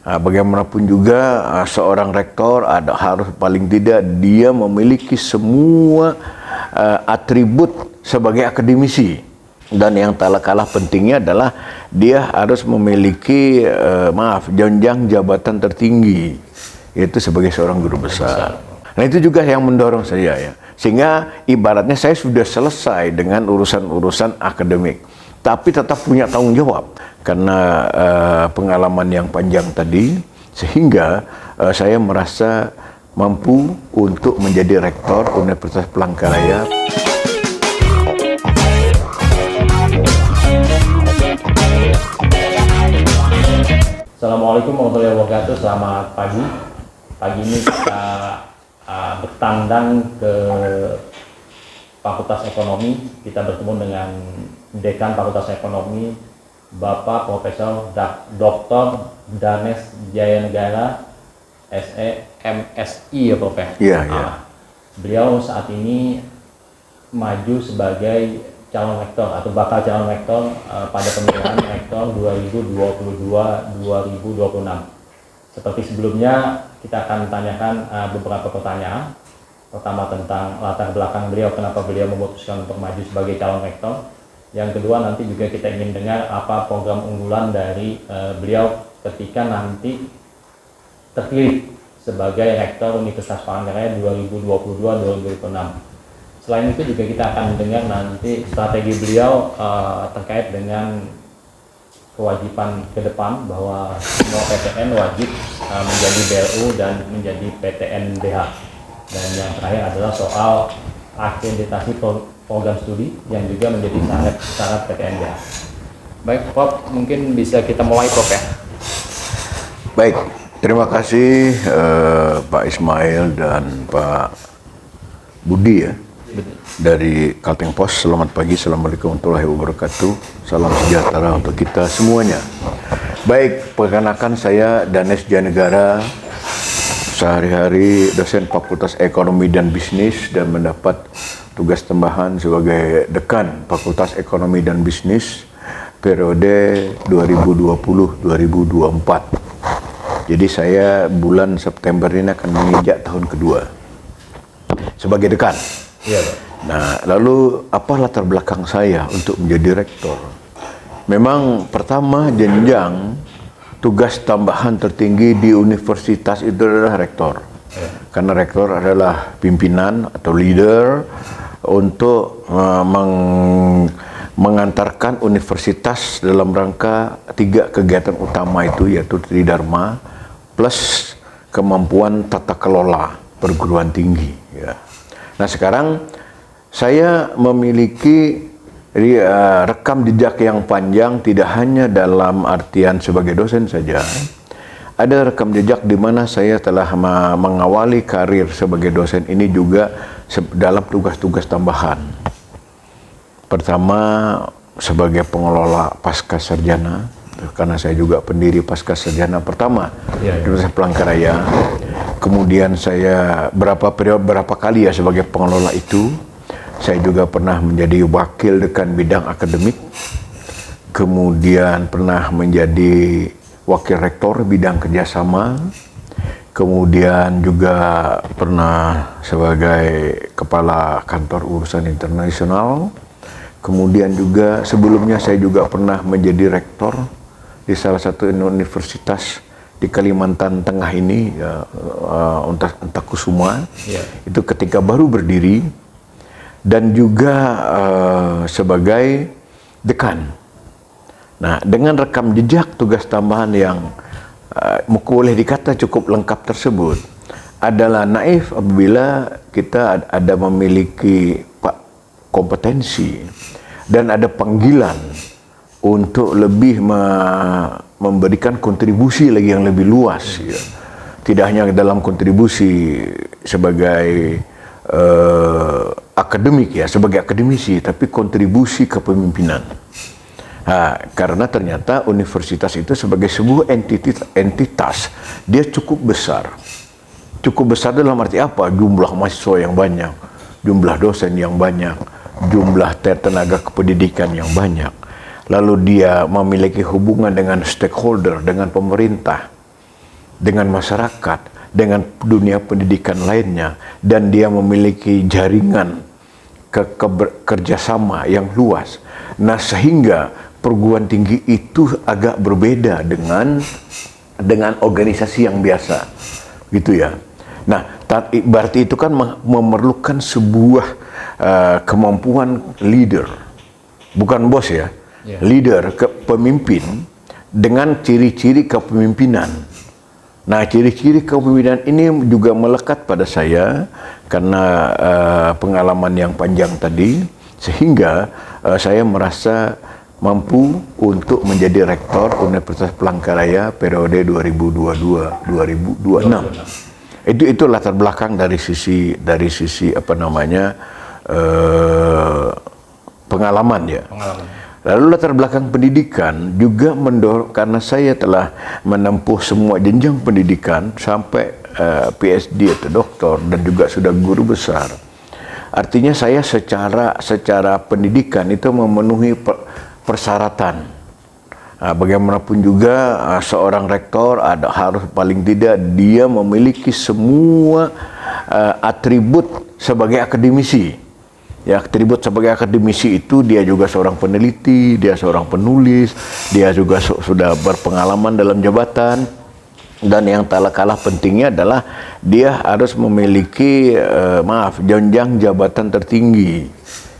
Bagaimanapun juga seorang rektor harus paling tidak dia memiliki semua atribut sebagai akademisi, dan yang tak kalah pentingnya adalah dia harus memiliki jenjang jabatan tertinggi, yaitu sebagai seorang guru besar. Nah itu juga yang mendorong saya ya, sehingga ibaratnya saya sudah selesai dengan urusan-urusan akademik, tapi tetap punya tanggung jawab karena pengalaman yang panjang tadi, sehingga saya merasa mampu untuk menjadi rektor Universitas Palangkaraya. Assalamualaikum warahmatullahi wabarakatuh. Selamat pagi. Pagi ini kita bertandang ke Fakultas Ekonomi. Kita bertemu dengan Dekan Fakultas Ekonomi, Bapak Profesor Dr. Danes Jayanegara, SE MSI ya Prof. Iya. Beliau saat ini maju sebagai calon rektor atau bakal calon rektor pada pemilihan rektor 2022-2026. Seperti sebelumnya, kita akan tanyakan beberapa pertanyaan. Pertama tentang latar belakang beliau, kenapa beliau memutuskan untuk maju sebagai calon rektor. Yang kedua, nanti juga kita ingin dengar apa program unggulan dari beliau ketika nanti terpilih sebagai rektor Universitas Palangkaraya 2022-2026. Selain itu juga kita akan dengar nanti strategi beliau terkait dengan kewajiban ke depan bahwa semua PTN wajib menjadi BLU dan menjadi PTN-BH. Dan yang terakhir adalah soal akreditasi program studi yang juga menjadi syarat PTN-BH. Baik Prof, mungkin bisa kita mulai Prof ya. Baik, terima kasih Pak Ismail dan Pak Budi ya. Dari Kalteng Pos. Selamat pagi, assalamualaikum warahmatullahi wabarakatuh. Salam sejahtera untuk kita semuanya. Baik, perkenalkan saya Danes Jayanegara, sehari-hari dosen Fakultas Ekonomi dan Bisnis dan mendapat tugas tambahan sebagai dekan Fakultas Ekonomi dan Bisnis periode 2020-2024. Jadi saya bulan September ini akan menginjak tahun kedua sebagai dekan. Iya, Nah, lalu apa latar belakang saya untuk menjadi rektor? Memang pertama jenjang tugas tambahan tertinggi di universitas itu adalah rektor. Karena rektor adalah pimpinan atau leader untuk mengantarkan universitas dalam rangka 3 kegiatan utama itu, yaitu Tridharma plus kemampuan tata kelola perguruan tinggi ya. Nah sekarang saya memiliki rekam jejak yang panjang, tidak hanya dalam artian sebagai dosen saja. Ada rekam jejak di mana saya telah mengawali karir sebagai dosen ini juga dalam tugas-tugas tambahan. Pertama sebagai pengelola pasca sarjana, karena saya juga pendiri pasca sarjana pertama di Universitas Palangkaraya. Kemudian saya berapa kali ya sebagai pengelola itu. Saya juga pernah menjadi wakil dekan bidang akademik. Kemudian pernah menjadi wakil rektor bidang kerjasama. Kemudian juga pernah sebagai kepala kantor urusan internasional. Kemudian juga sebelumnya saya juga pernah menjadi rektor di salah satu universitas di Kalimantan Tengah ini, Antakusuma. Itu ketika baru berdiri, dan juga sebagai dekan. Nah, dengan rekam jejak tugas tambahan yang boleh dikata cukup lengkap tersebut, adalah naif apabila kita ada memiliki kompetensi dan ada panggilan untuk lebih memberikan kontribusi lagi yang lebih luas ya. Tidak hanya dalam kontribusi sebagai akademik ya, sebagai akademisi, tapi kontribusi kepemimpinan. Karena ternyata universitas itu sebagai sebuah entitas, dia cukup besar. Cukup besar dalam arti apa? Jumlah mahasiswa yang banyak, jumlah dosen yang banyak, jumlah tenaga kependidikan yang banyak. Lalu dia memiliki hubungan dengan stakeholder, dengan pemerintah. dengan masyarakat, dengan dunia pendidikan lainnya, dan dia memiliki jaringan kerjasama yang luas. Nah, sehingga perguruan tinggi itu agak berbeda dengan organisasi yang biasa, gitu ya. Nah, berarti itu kan memerlukan sebuah kemampuan leader, bukan bos ya, leader, pemimpin dengan ciri-ciri kepemimpinan. Nah, ciri-ciri kepemimpinan ini juga melekat pada saya karena pengalaman yang panjang tadi, sehingga saya merasa mampu untuk menjadi rektor Universitas Palangkaraya periode 2022-2026. Itu latar belakang dari sisi pengalaman ya. Lalu latar belakang pendidikan juga mendorong, karena saya telah menempuh semua jenjang pendidikan sampai PhD atau doktor dan juga sudah guru besar. Artinya saya secara pendidikan itu memenuhi persyaratan. Bagaimanapun juga seorang rektor harus paling tidak dia memiliki semua atribut sebagai akademisi. Ya, atribut sebagai akademisi itu dia juga seorang peneliti, dia seorang penulis, dia juga sudah berpengalaman dalam jabatan, dan yang tak kalah pentingnya adalah dia harus memiliki jenjang jabatan tertinggi,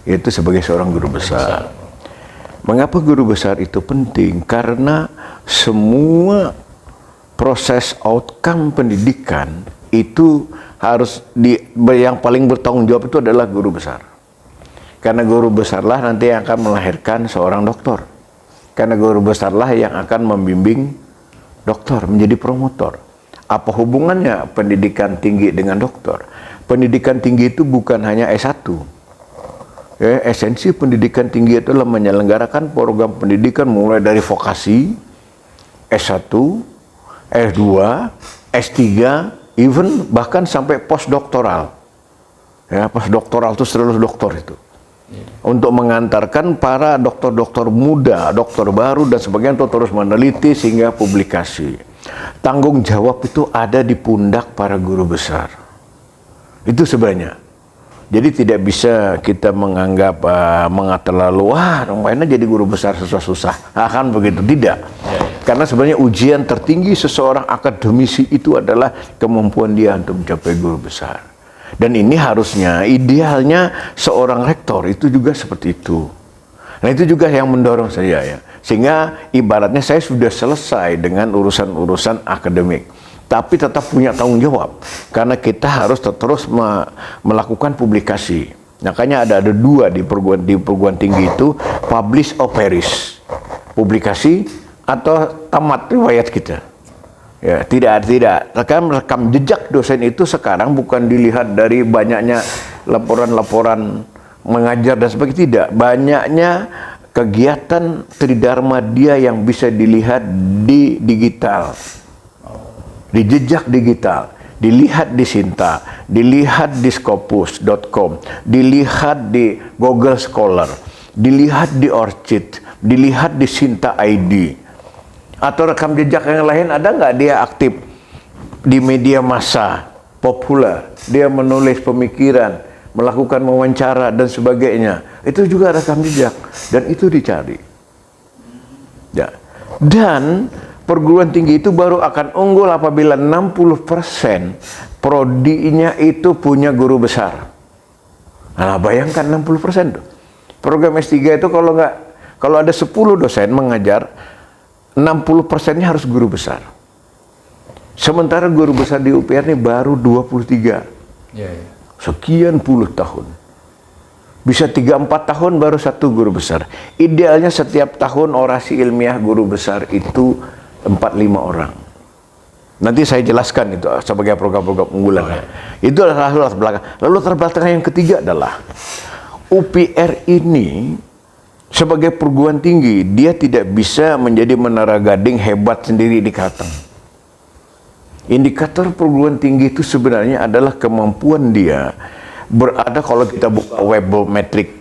yaitu sebagai seorang guru besar. Mengapa guru besar itu penting? Karena semua proses outcome pendidikan itu harus yang paling bertanggung jawab itu adalah guru besar. Karena guru besarlah nanti yang akan melahirkan seorang doktor. Karena guru besarlah yang akan membimbing doktor menjadi promotor. Apa hubungannya pendidikan tinggi dengan doktor? Pendidikan tinggi itu bukan hanya S1. Esensi pendidikan tinggi itu adalah menyelenggarakan program pendidikan mulai dari vokasi, S1, S2, S3, even bahkan sampai postdoktoral. Ya, postdoktoral itu seluruh doktor itu. Untuk mengantarkan para dokter-dokter muda, dokter baru dan sebagainya untuk terus meneliti sehingga publikasi. Tanggung jawab itu ada di pundak para guru besar. Itu sebenarnya. Jadi tidak bisa kita menganggap terlalu namanya jadi guru besar susah-susah. Kan begitu, tidak. Karena sebenarnya ujian tertinggi seseorang akademisi itu adalah kemampuan dia untuk mencapai guru besar. Dan ini harusnya, idealnya seorang rektor itu juga seperti itu. Nah, itu juga yang mendorong saya ya. Sehingga ibaratnya saya sudah selesai dengan urusan-urusan akademik, tapi tetap punya tanggung jawab karena kita harus terus melakukan publikasi. Makanya ada dua di perguruan tinggi itu, publish or perish, publikasi atau tamat riwayat kita. Ya, tidak rekam jejak dosen itu sekarang bukan dilihat dari banyaknya laporan-laporan mengajar dan sebagainya, tidak, banyaknya kegiatan tridharma dia yang bisa dilihat di digital. Di jejak digital, dilihat di Sinta, dilihat di Scopus.com, dilihat di Google Scholar, dilihat di Orchid, dilihat di Sinta ID. Atau rekam jejak yang lain ada nggak dia aktif di media massa populer, dia menulis pemikiran, melakukan wawancara dan sebagainya. Itu juga rekam jejak dan itu dicari. Ya. Dan perguruan tinggi itu baru akan unggul apabila 60% prodinya itu punya guru besar. Nah, bayangkan 60% tuh. Program S3 itu kalau ada 10 dosen mengajar, 60%-nya harus guru besar. Sementara guru besar di UPR ini baru 23. Sekian puluh tahun. Bisa 3-4 tahun baru satu guru besar. Idealnya setiap tahun orasi ilmiah guru besar itu 4-5 orang. Nanti saya jelaskan itu sebagai program-program unggulan. Itu adalah latar belakang. Lalu latar belakang yang ketiga adalah UPR ini sebagai perguruan tinggi, dia tidak bisa menjadi menara gading hebat sendiri di Kalteng. Indikator perguruan tinggi itu sebenarnya adalah kemampuan dia berada. Kalau kita buka Webometric,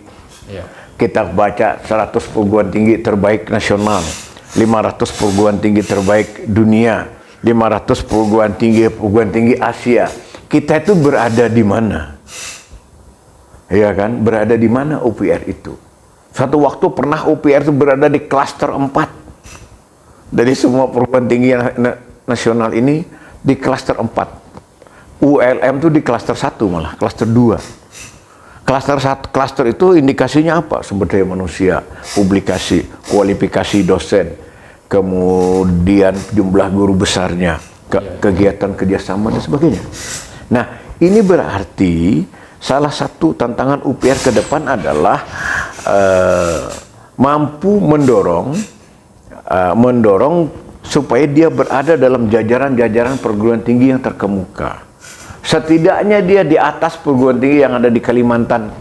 kita baca 100 perguruan tinggi terbaik nasional, 500 perguruan tinggi terbaik dunia, 500 perguruan tinggi Asia. Kita itu berada di mana? Ya kan? Berada di mana UPR itu? Satu waktu pernah UPR itu berada di klaster 4. Dari semua perguruan tinggi nasional ini di klaster 4. ULM itu di klaster 1 malah, klaster 2. Klaster 1, klaster itu indikasinya apa? Sumber daya manusia, publikasi, kualifikasi dosen, kemudian jumlah guru besarnya, kegiatan kerjasama dan sebagainya. Nah, ini berarti salah satu tantangan UPR ke depan adalah mampu mendorong supaya dia berada dalam jajaran-jajaran perguruan tinggi yang terkemuka. Setidaknya dia di atas perguruan tinggi yang ada di Kalimantan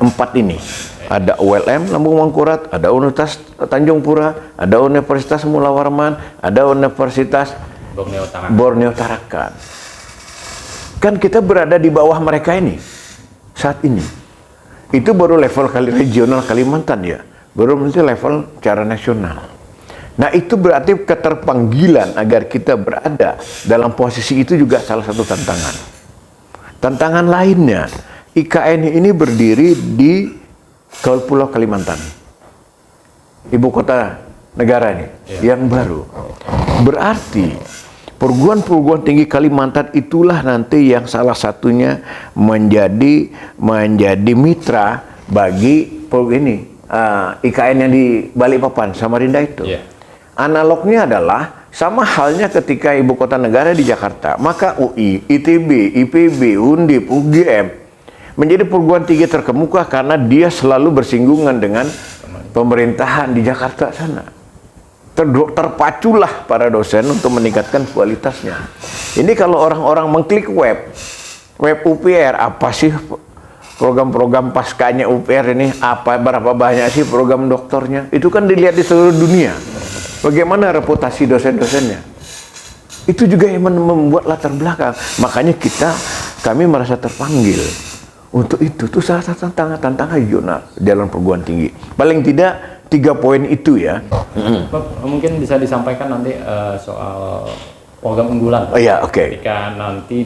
4 ini. Ada ULM Lambung Mangkurat, ada Universitas Tanjung Pura, ada Universitas Mula Warman, ada Universitas Borneo Tarakan. Kan kita berada di bawah mereka ini saat ini. Itu baru level regional Kalimantan ya, baru nanti level secara nasional. Nah, itu berarti keterpanggilan agar kita berada dalam posisi itu juga salah satu tantangan. Tantangan lainnya, IKN ini berdiri di Pulau Kalimantan, ibu kota negara ini yang baru. Berarti perguruan tinggi Kalimantan itulah nanti yang salah satunya menjadi mitra bagi IKN yang di Balikpapan, Samarinda itu. Analognya adalah sama halnya ketika ibu kota negara di Jakarta, maka UI, ITB, IPB, Undip, UGM menjadi perguruan tinggi terkemuka karena dia selalu bersinggungan dengan pemerintahan di Jakarta sana. Terpaculah para dosen untuk meningkatkan kualitasnya. Ini kalau orang-orang mengklik web UPR, apa sih program-program paskanya UPR ini, berapa banyak sih program doktornya, itu kan dilihat di seluruh dunia. Bagaimana reputasi dosen-dosennya? Itu juga yang membuat latar belakang. Makanya kami merasa terpanggil untuk itu. Itu salah satu tantangan regional dalam perguruan tinggi. Paling tidak 3 poin itu ya. Mungkin bisa disampaikan nanti soal program unggulan. Oh ya, oke. Ketika nanti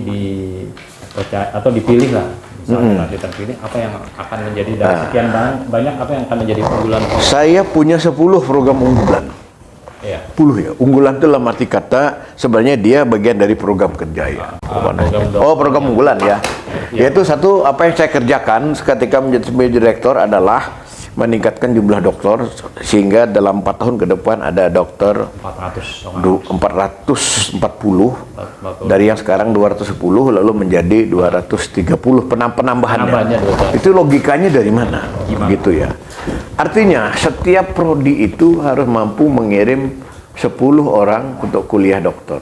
dipilih lah. Misalnya nanti terpilih, apa yang akan menjadi dari sekian banyak apa yang akan menjadi unggulan? Saya punya 10 program unggulan. 10 ya. Unggulan itu dalam arti kata sebenarnya dia bagian dari program kerja ya. Program unggulan ya. Yaitu satu, apa yang saya kerjakan ketika menjadi sebagai direktur adalah meningkatkan jumlah dokter sehingga dalam 4 tahun ke depan ada dokter 440 dari yang sekarang 210 lalu menjadi 230 penambahannya. Itu logikanya dari mana? Gitu ya. Artinya setiap prodi itu harus mampu mengirim 10 orang untuk kuliah dokter.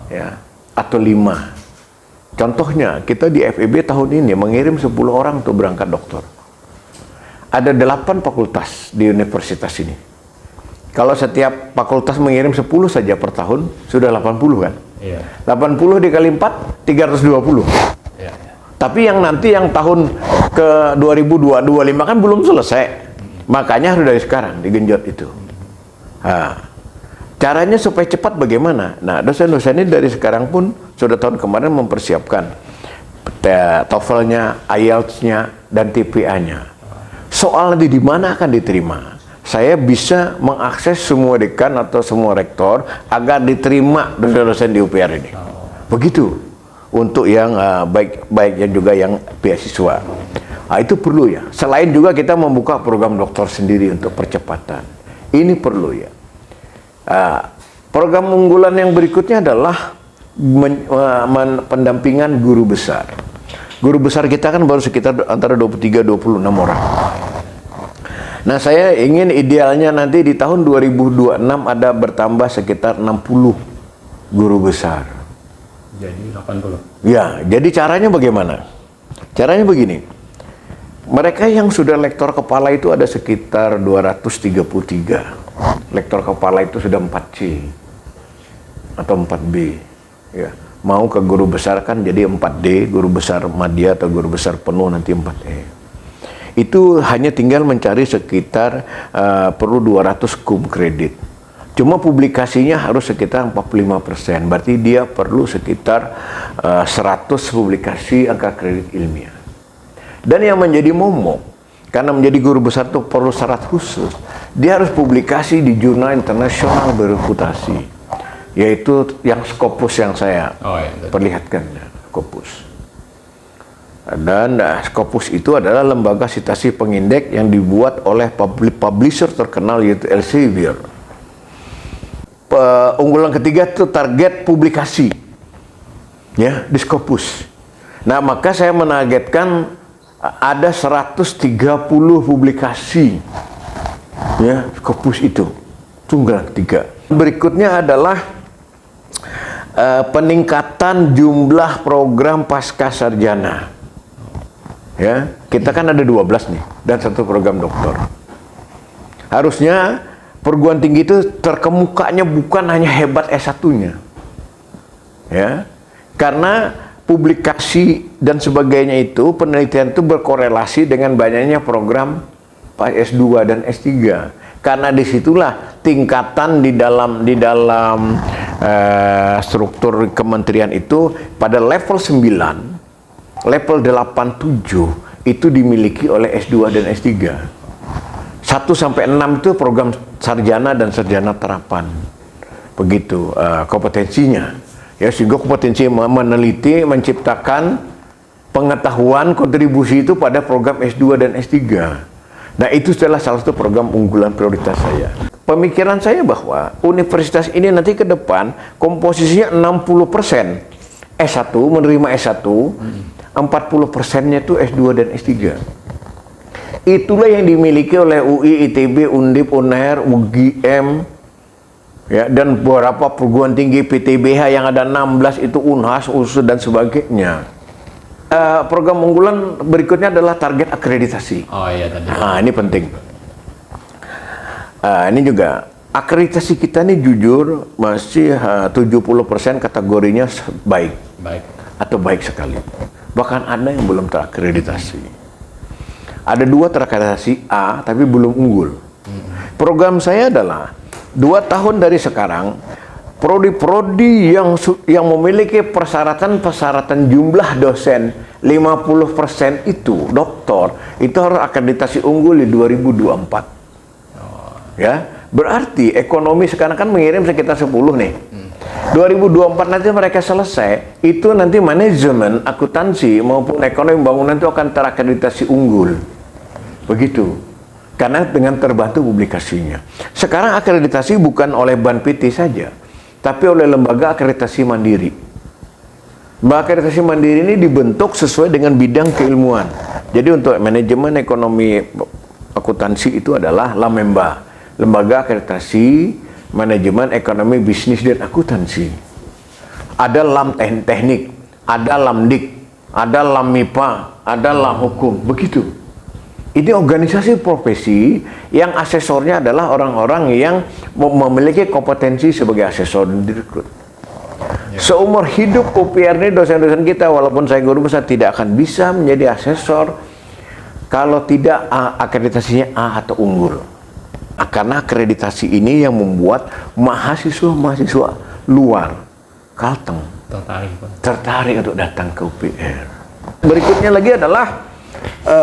Ya, atau 5. Contohnya kita di FEB tahun ini mengirim 10 orang untuk berangkat dokter. Ada 8 fakultas di universitas ini. Kalau setiap fakultas mengirim 10 saja per tahun, sudah 80 kan? 80 dikali 4, 320. Tapi yang nanti yang tahun ke 2025 kan belum selesai. Makanya harus dari sekarang digenjot itu. Caranya supaya cepat bagaimana? Nah, dosen-dosen ini dari sekarang pun sudah tahun kemarin mempersiapkan TOEFL-nya, IELTS-nya, dan TPA-nya. Soal nanti di mana akan diterima, saya bisa mengakses semua dekan atau semua rektor agar diterima dosen-dosen di UPR ini. Begitu untuk yang baiknya juga yang beasiswa. Itu perlu ya. Selain juga kita membuka program dokter sendiri untuk percepatan. Ini perlu ya. Program unggulan yang berikutnya adalah pendampingan guru besar. Guru besar kita kan baru sekitar antara 23-26 orang. Nah, saya ingin idealnya nanti di tahun 2026 ada bertambah sekitar 60 guru besar. Jadi 80. Ya, jadi caranya bagaimana? Caranya begini. Mereka yang sudah lektor kepala itu ada sekitar 233. Lektor kepala itu sudah 4C atau 4B. Ya. Mau ke guru besar kan jadi 4D, guru besar madya atau guru besar penuh nanti 4E. Itu hanya tinggal mencari sekitar perlu 200 kum kredit. Cuma publikasinya harus sekitar 45%. Berarti dia perlu sekitar 100 publikasi angka kredit ilmiah. Dan yang menjadi momok, karena menjadi guru besar itu perlu syarat khusus. Dia harus publikasi di jurnal internasional bereputasi, yaitu yang Scopus yang saya perlihatkan, Scopus. Dan Scopus itu adalah lembaga citasi pengindeks yang dibuat oleh publisher terkenal yaitu Elsevier. Unggulan ketiga itu target publikasi, ya, di Scopus. Nah, maka saya menargetkan ada 130 publikasi, ya, Scopus itu unggulan ketiga. Berikutnya adalah peningkatan jumlah program pasca sarjana. Ya, kita kan ada 12 nih dan 1 program doktor. Harusnya perguruan tinggi itu terkemukanya bukan hanya hebat S1-nya. Ya. Karena publikasi dan sebagainya itu, penelitian itu berkorelasi dengan banyaknya program S2 dan S3. Karena disitulah tingkatan di dalam struktur kementerian itu pada level 9, level 87 itu dimiliki oleh S2 dan S3. 1 sampai 6 itu program sarjana dan sarjana terapan. Begitu kompetensinya. Ya, sehingga kompetensi meneliti, menciptakan pengetahuan, kontribusi itu pada program S2 dan S3. Nah, itu adalah salah satu program unggulan prioritas saya. Pemikiran saya bahwa universitas ini nanti ke depan komposisinya 60% S1, menerima S1, 40%-nya itu S2 dan S3. Itulah yang dimiliki oleh UI, ITB, Undip, UNER, UGM, ya, dan beberapa perguruan tinggi PTBH yang ada 16 itu UNHAS, UNSUD, dan sebagainya. Program unggulan berikutnya adalah target akreditasi. Oh iya tadi. Nah, ini penting. Ini juga akreditasi kita ini jujur masih 70% kategorinya baik. Baik. Atau baik sekali. Bahkan ada yang belum terakreditasi. Ada 2 terakreditasi A tapi belum unggul. Program saya adalah 2 tahun dari sekarang, prodi-prodi yang memiliki persyaratan jumlah dosen 50% itu doktor, itu harus akreditasi unggul di 2024. Ya, berarti ekonomi sekarang kan mengirim sekitar 10 nih. 2024 nanti mereka selesai, itu nanti manajemen, akuntansi maupun ekonomi bangunan itu akan terakreditasi unggul. Begitu. Karena dengan terbantu publikasinya. Sekarang akreditasi bukan oleh BANPT saja, tapi oleh lembaga akreditasi mandiri. Lembaga akreditasi mandiri ini dibentuk sesuai dengan bidang keilmuan. Jadi untuk manajemen ekonomi akuntansi itu adalah Lamemba, lembaga akreditasi manajemen ekonomi bisnis dan akuntansi. Ada LAM teknik, ada LAMDIK, ada LAM MIPA, ada LAM hukum, begitu. Ini organisasi profesi yang asesornya adalah orang-orang yang memiliki kompetensi sebagai asesor dan direkrut. Seumur hidup UPR ini dosen-dosen kita, walaupun saya guru besar, tidak akan bisa menjadi asesor kalau tidak akreditasinya A atau unggul. Karena akreditasi ini yang membuat mahasiswa-mahasiswa luar Kalteng tertarik untuk datang ke UPR. Berikutnya lagi adalah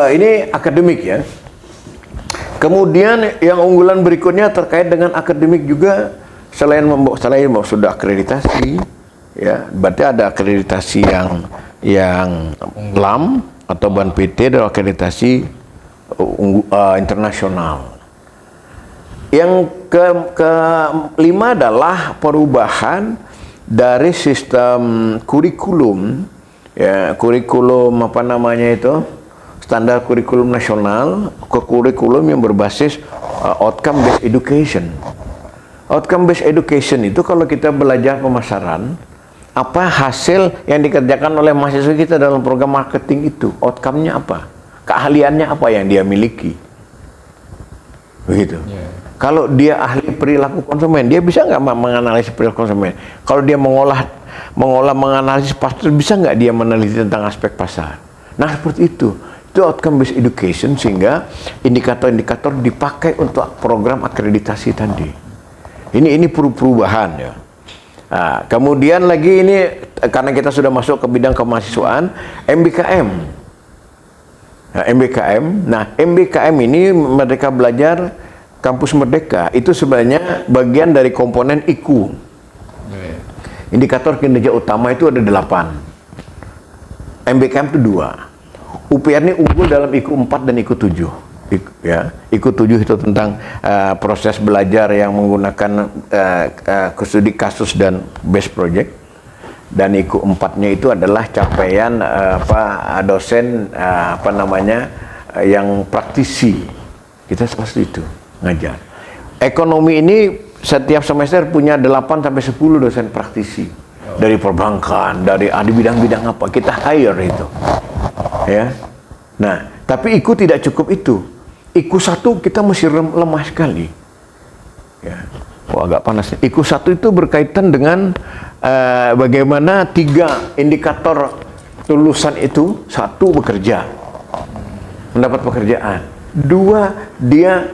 ini akademik ya. Kemudian yang unggulan berikutnya terkait dengan akademik juga, selain sudah akreditasi ya, berarti ada akreditasi yang LAM atau BANPT dan akreditasi internasional. Yang kelima adalah perubahan dari sistem kurikulum, ya, kurikulum apa namanya itu, standar kurikulum nasional ke kurikulum yang berbasis outcome based education. Outcome based education itu kalau kita belajar pemasaran, apa hasil yang dikerjakan oleh mahasiswa kita dalam program marketing itu, outcome-nya apa, keahliannya apa yang dia miliki, begitu. Kalau dia ahli perilaku konsumen, dia bisa nggak menganalisis perilaku konsumen? Kalau dia menganalisis pasar, bisa nggak dia meneliti tentang aspek pasar? Nah, seperti itu. Itu outcome based education, sehingga indikator-indikator dipakai untuk program akreditasi tadi. Ini perubahan ya. Nah, kemudian lagi ini karena kita sudah masuk ke bidang kemahasiswaan, MBKM. Nah, MBKM ini Merdeka Belajar Kampus Merdeka itu sebenarnya bagian dari komponen IKU. Indikator kinerja utama itu ada 8. MBKM itu 2. UPR ini unggul dalam IKU 4 dan IKU 7. IKU 7 itu tentang proses belajar yang menggunakan studi kasus dan base project, dan IKU 4-nya itu adalah capaian dosen yang praktisi. Kita seperti itu ngajar. Ekonomi ini setiap semester punya 8 sampai 10 dosen praktisi. Dari perbankan, dari bidang-bidang apa kita hire itu. Ya. Nah, tapi IKU tidak cukup itu. IKU 1 kita masih lemah sekali. Ya. Agak panas. IKU 1 itu berkaitan dengan bagaimana 3 indikator lulusan itu. 1 bekerja, mendapat pekerjaan. 2 dia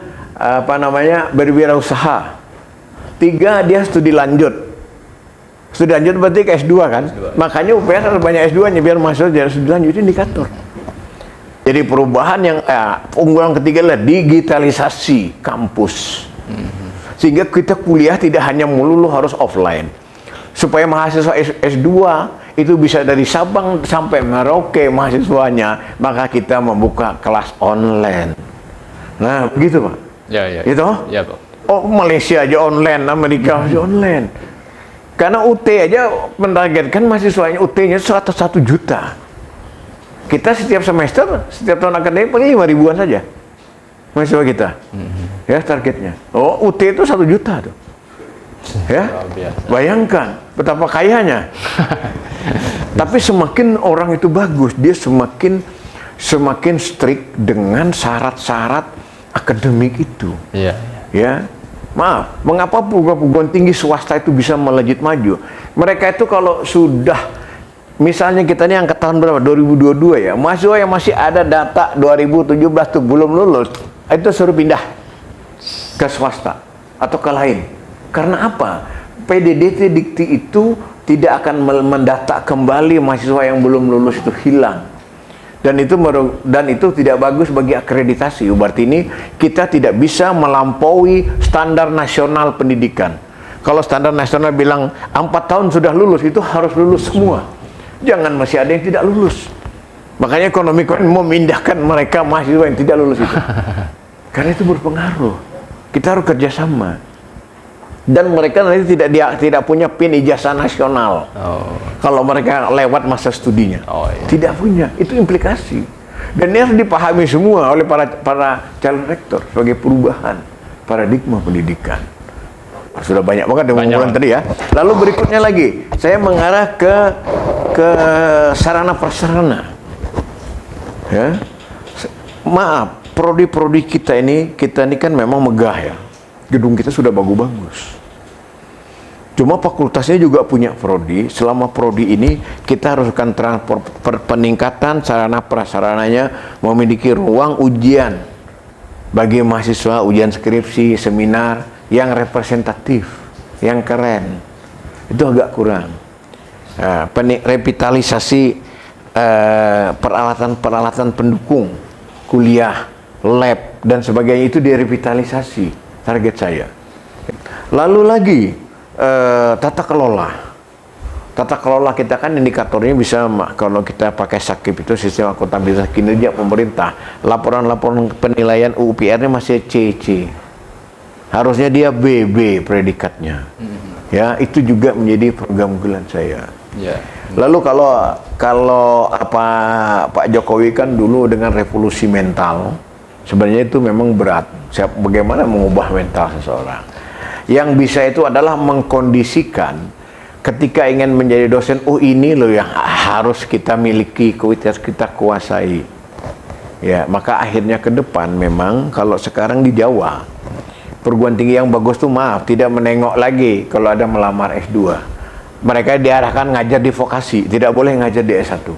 berwirausaha. 3 dia studi lanjut. Studi lanjut berarti ke S2 kan? S2. Makanya UPR harus banyak S2-nya biar masuk jadi studi lanjut, itu indikator. Jadi perubahan yang unggulan ketiga adalah digitalisasi kampus. Sehingga kita kuliah tidak hanya melulu harus offline. Supaya mahasiswa S2 itu bisa dari Sabang sampai Merauke mahasiswanya, maka kita membuka kelas online. Nah, begitu Pak. Ya. Itu? Ya, Pak. Oh, Malaysia aja online, Amerika aja online. Karena UT aja menargetkan mahasiswanya UT-nya 101 juta. Kita setiap semester, setiap tahun akademik paling 5.000-an saja mahasiswa kita. Ya, targetnya. Oh, UT itu 1 juta tuh. Ya, bayangkan betapa kayanya. Tapi semakin orang itu bagus, dia semakin strict dengan syarat-syarat akademik itu. Iya. Ya, maaf, mengapa perguruan tinggi swasta itu bisa melejit maju? Mereka itu kalau sudah, misalnya kita ini angkat tahun berapa? 2022 ya, mahasiswa yang masih ada data 2017 tuh belum lulus, itu suruh pindah ke swasta atau ke lain. Karena apa? PDDT Dikti itu tidak akan mendata kembali mahasiswa yang belum lulus itu hilang. Dan itu tidak bagus bagi akreditasi. Berarti ini kita tidak bisa melampaui standar nasional pendidikan. Kalau standar nasional bilang 4 tahun sudah lulus, itu harus lulus semua. Jangan masih ada yang tidak lulus. Makanya ekonomi memindahkan mereka mahasiswa yang tidak lulus itu. Karena itu berpengaruh. Kita harus kerjasama. Dan mereka nanti tidak punya PIN ijazah nasional. Kalau mereka lewat masa studinya. Tidak punya. Itu implikasi. Dan ini harus dipahami semua oleh para calon rektor sebagai perubahan paradigma pendidikan. Sudah banyak banget yang ngomongin tadi ya. Lalu berikutnya lagi, saya mengarah ke sarana prasarana. Ya. Maaf, prodi-prodi kita ini kan memang megah ya. Gedung kita sudah bagus-bagus. Cuma fakultasnya juga punya prodi. Selama prodi ini kita haruskan peningkatan sarana prasarananya, memiliki ruang ujian bagi mahasiswa, ujian skripsi, seminar yang representatif, yang keren. Itu agak kurang. Revitalisasi peralatan-peralatan pendukung kuliah, lab dan sebagainya itu direvitalisasi. Target saya. Lalu lagi tata kelola. Tata kelola kita kan indikatornya bisa, kalau kita pakai SAKIP itu sistem akuntabilitas kinerja pemerintah, laporan-laporan penilaian UPR-nya masih CC. Harusnya dia BB predikatnya. Ya, itu juga menjadi program unggulan saya. Lalu kalau Pak Jokowi kan dulu dengan revolusi mental, sebenarnya itu memang berat. Bagaimana mengubah mental seseorang? Yang bisa itu adalah mengkondisikan ketika ingin menjadi dosen, ini loh yang harus kita miliki, kita kuasai. Ya, maka akhirnya ke depan memang kalau sekarang di Jawa, perguruan tinggi yang bagus tuh tidak menengok lagi kalau ada melamar S2. Mereka diarahkan ngajar di vokasi, tidak boleh ngajar di S1.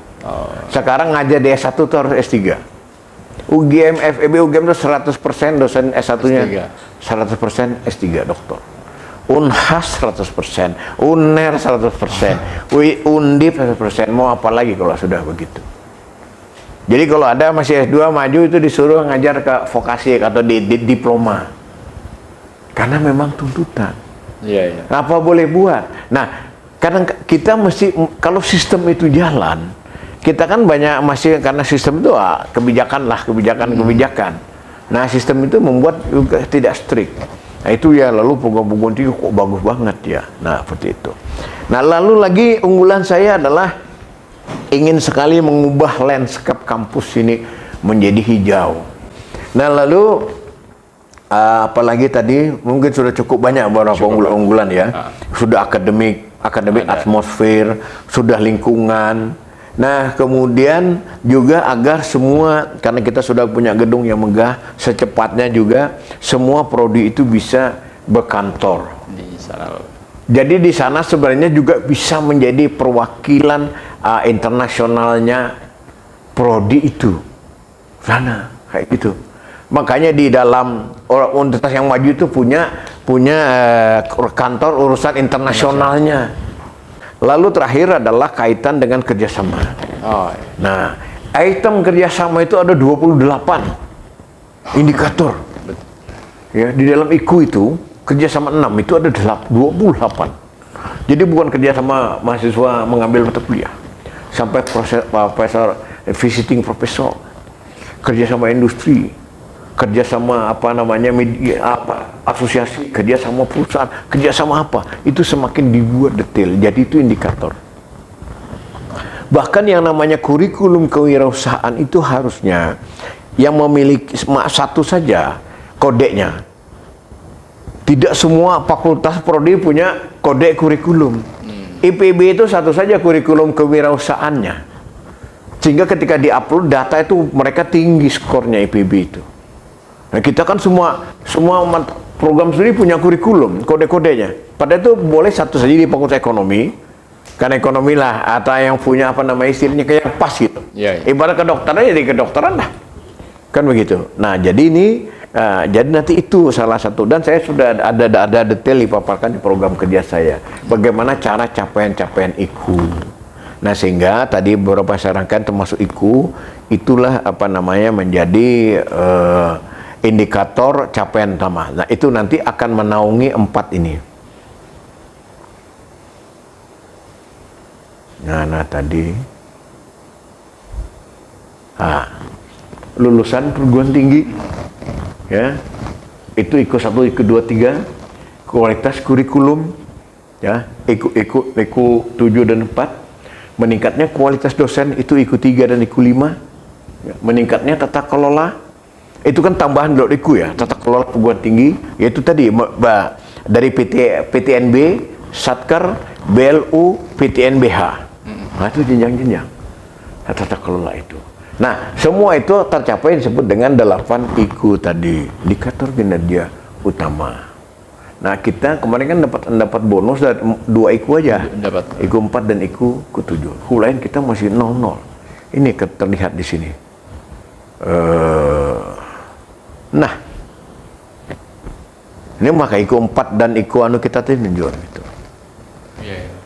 Sekarang ngajar di S1 tuh harus S3. UGM, FEB, UGM itu 100% dosen S1-nya 100% S3 doktor. Unhas 100%, UNER 100%, Undip 100%, mau apa lagi kalau sudah begitu. Jadi kalau ada masih S2 maju itu disuruh ngajar ke vokasi atau di diploma. Karena memang tuntutan. Iya. Apa boleh buat? Nah, kadang kita mesti, kalau sistem itu jalan, kita kan banyak masih, karena sistem itu kebijakan. Nah, sistem itu membuat juga tidak strict. Nah, itu ya, lalu program-program itu kok bagus banget ya. Nah, seperti itu. Nah, lalu lagi unggulan saya adalah ingin sekali mengubah landscape kampus ini menjadi hijau. Nah, lalu apalagi tadi mungkin sudah cukup banyak beberapa unggulan ya. Sudah akademik atmosfer, sudah lingkungan. Nah, kemudian juga agar semua, karena kita sudah punya gedung yang megah, secepatnya juga semua prodi itu bisa berkantor Di sana. Jadi di sana sebenarnya juga bisa menjadi perwakilan internasionalnya prodi itu. Sana kayak gitu. Makanya di dalam universitas yang maju itu punya kantor urusan internasionalnya. Lalu terakhir adalah kaitan dengan kerjasama. Nah, item kerjasama itu ada 28 indikator. Ya, di dalam IKU itu kerjasama 6 itu ada 28. Jadi bukan kerjasama mahasiswa mengambil mata kuliah, sampai profesor, visiting profesor, kerjasama industri, kerjasama media, asosiasi, kerjasama perusahaan, kerjasama apa, itu semakin dibuat detail. Jadi itu indikator. Bahkan yang namanya kurikulum kewirausahaan itu harusnya yang memiliki satu saja kodenya. Tidak semua fakultas prodi punya kode kurikulum. IPB itu satu saja kurikulum kewirausahaannya. Sehingga ketika diupload data itu mereka tinggi skornya IPB itu. Nah, kita kan semua program studi punya kurikulum, kode-kodenya. Padahal itu boleh satu saja di fakultas ekonomi, karena ekonomi lah, atau yang punya istilahnya kayak pas gitu. Ibarat kedokteran ya di kedokteran lah, kan begitu. Nah, jadi ini, jadi nanti itu salah satu, dan saya sudah ada detail dipaparkan di program kerja saya. Bagaimana cara capaian-capaian IKU. Nah, sehingga tadi beberapa sarankan termasuk IKU, itulah menjadi indikator capaian utama. Nah, itu nanti akan menaungi 4 ini. Nah tadi lulusan perguruan tinggi ya, itu IKU 1, IKU 2, 3, kualitas kurikulum ya, IKU 7 dan 4, meningkatnya kualitas dosen itu IKU 3 dan IKU 5 ya, meningkatnya tata kelola. Itu kan tambahan dari IKU ya, tata kelola perguruan tinggi, yaitu tadi dari PTNB, Satker, BLU, PTNBH. Nah, itu jenjang-jenjang tata kelola itu. Nah, semua itu tercapai disebut dengan 8 IKU tadi, indikator kinerja utama. Nah, kita kemarin kan dapat bonus dari 2 IKU aja, IKU 4 dan IKU 7. IKU lain kita masih 0. Ini terlihat di sini. Nah, ini maka IKU 4 dan IKU kita menunjukkan itu.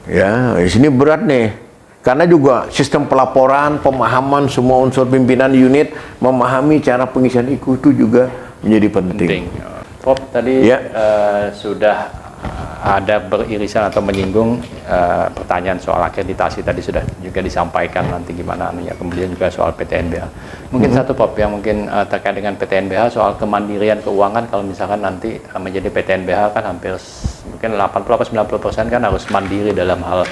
Ya, di sini berat nih. Karena juga sistem pelaporan, pemahaman semua unsur pimpinan unit memahami cara pengisian IKU itu juga menjadi penting. Pop tadi sudah ada beririsan atau menyinggung pertanyaan soal akreditasi, tadi sudah juga disampaikan nanti gimana anunya, kemudian juga soal PTNBH. Mungkin satu Pop yang mungkin terkait dengan PTNBH soal kemandirian keuangan, kalau misalkan nanti menjadi PTNBH kan hampir mungkin 80-90% kan harus mandiri dalam hal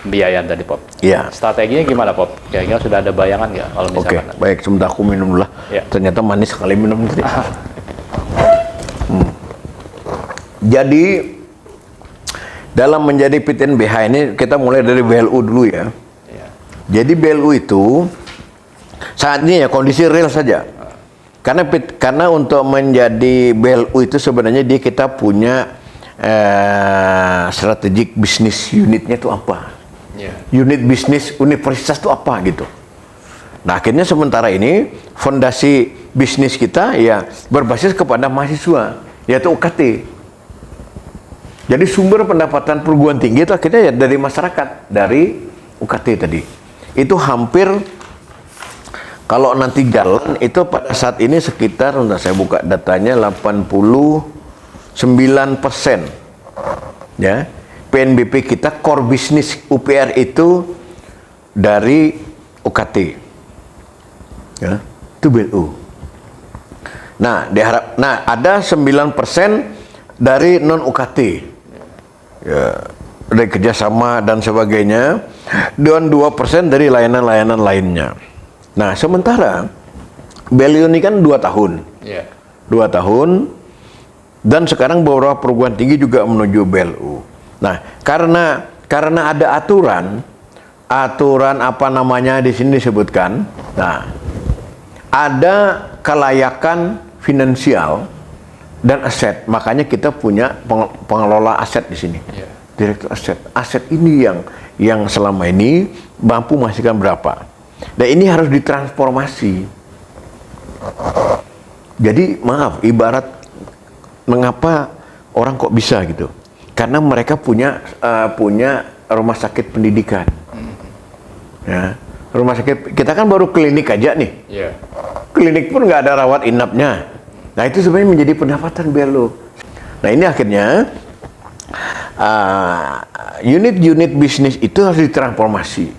pembiayaan tadi Pop. Iya. Strateginya gimana Pop? Kira-kira sudah ada bayangan nggak kalau misalkan? Oke, baik, sebentar aku minum dulu lah. Ya. Ternyata manis sekali minum tadi. Jadi dalam menjadi PTNBH ini kita mulai dari BLU dulu ya. Jadi BLU itu saat ini ya kondisi real saja. Karena untuk menjadi BLU itu sebenarnya kita punya strategic business unitnya itu apa? Unit bisnis universitas itu apa gitu. Nah, akhirnya sementara ini fondasi bisnis kita ya berbasis kepada mahasiswa, yaitu UKT. Jadi sumber pendapatan perguruan tinggi itu akhirnya ya dari masyarakat, dari UKT tadi. Itu hampir kalau nanti jalan itu pada saat ini sekitar, saya buka datanya 89%. Ya, PNBP kita core bisnis UPR itu dari UKT. Ya, itu BLU. Nah, ada 9% dari non UKT. Ya, dari kerjasama dan sebagainya, dan 2% dari layanan-layanan lainnya. Nah, sementara BLU ini kan 2 tahun. 2 tahun, dan sekarang beberapa perguruan tinggi juga menuju BLU. Nah, karena ada aturan apa namanya di sini disebutkan. Nah, ada kelayakan finansial dan aset, makanya kita punya pengelola aset di sini, direktur aset. Aset ini yang selama ini mampu menghasilkan berapa, dan ini harus ditransformasi. Jadi maaf, ibarat mengapa orang kok bisa gitu, karena mereka punya rumah sakit pendidikan. Ya, rumah sakit kita kan baru klinik aja nih. Klinik pun nggak ada rawat inapnya. Nah, itu sebenarnya menjadi pendapatan BLU. Nah, ini akhirnya unit-unit bisnis itu harus ditransformasi.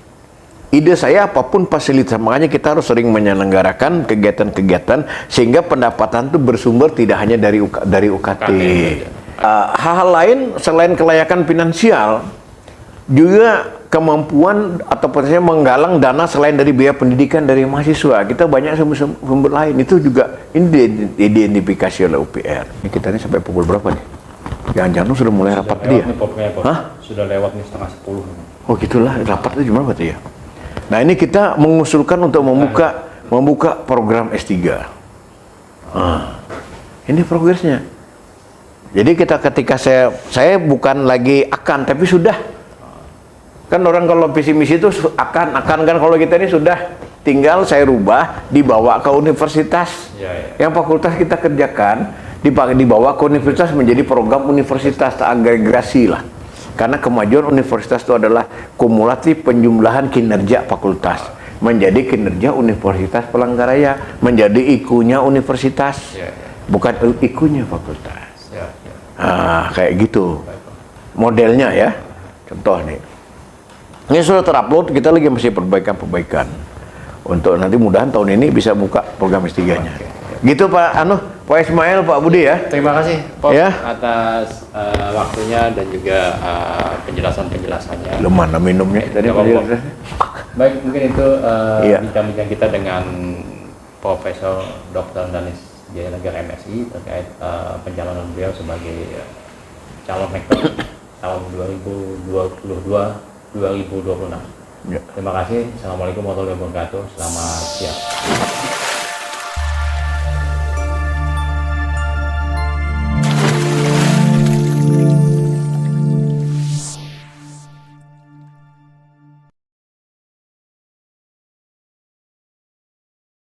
Ide saya apapun fasilitas, makanya kita harus sering menyelenggarakan kegiatan-kegiatan sehingga pendapatan itu bersumber tidak hanya dari UKT. Hal-hal lain selain kelayakan finansial, juga kemampuan atau potensinya menggalang dana selain dari biaya pendidikan dari mahasiswa. Kita banyak sumber lain, itu juga ini diidentifikasi oleh UPR. Ini kita ini sampai pukul berapa nih? Jangan-jangan sudah mulai rapat dia? Sudah lewat nih 9:30. Oh gitulah, rapat itu jam berapa tuh ya? Nah, ini kita mengusulkan untuk membuka program S3. Ini progresnya. Jadi ketika saya bukan lagi akan, tapi sudah. Kan orang kalau visi misi itu akan kan, kalau kita ini sudah tinggal saya rubah, dibawa ke universitas. Yang fakultas kita kerjakan dibawa ke universitas menjadi program universitas agregasi lah. Karena kemajuan universitas itu adalah kumulatif penjumlahan kinerja fakultas menjadi kinerja Universitas Palangkaraya, menjadi IKU-nya universitas, bukan IKU-nya fakultas. Kayak gitu modelnya ya. Contoh nih. Ini sudah terupload, kita lagi masih perbaikan untuk nanti mudahan tahun ini bisa buka program S3-nya. Gitu Pak Ismail, Pak Budi ya. Terima kasih Pak Ya. atas waktunya dan juga penjelasannya. Lu mana minumnya tadi? Baik, mungkin itu bincang-bincang kita dengan Profesor Dr. Danis Jaya Negara MSI terkait pencalonan beliau sebagai calon rektor tahun 2026. Terima kasih. Assalamualaikum warahmatullahi wabarakatuh. Selamat siang.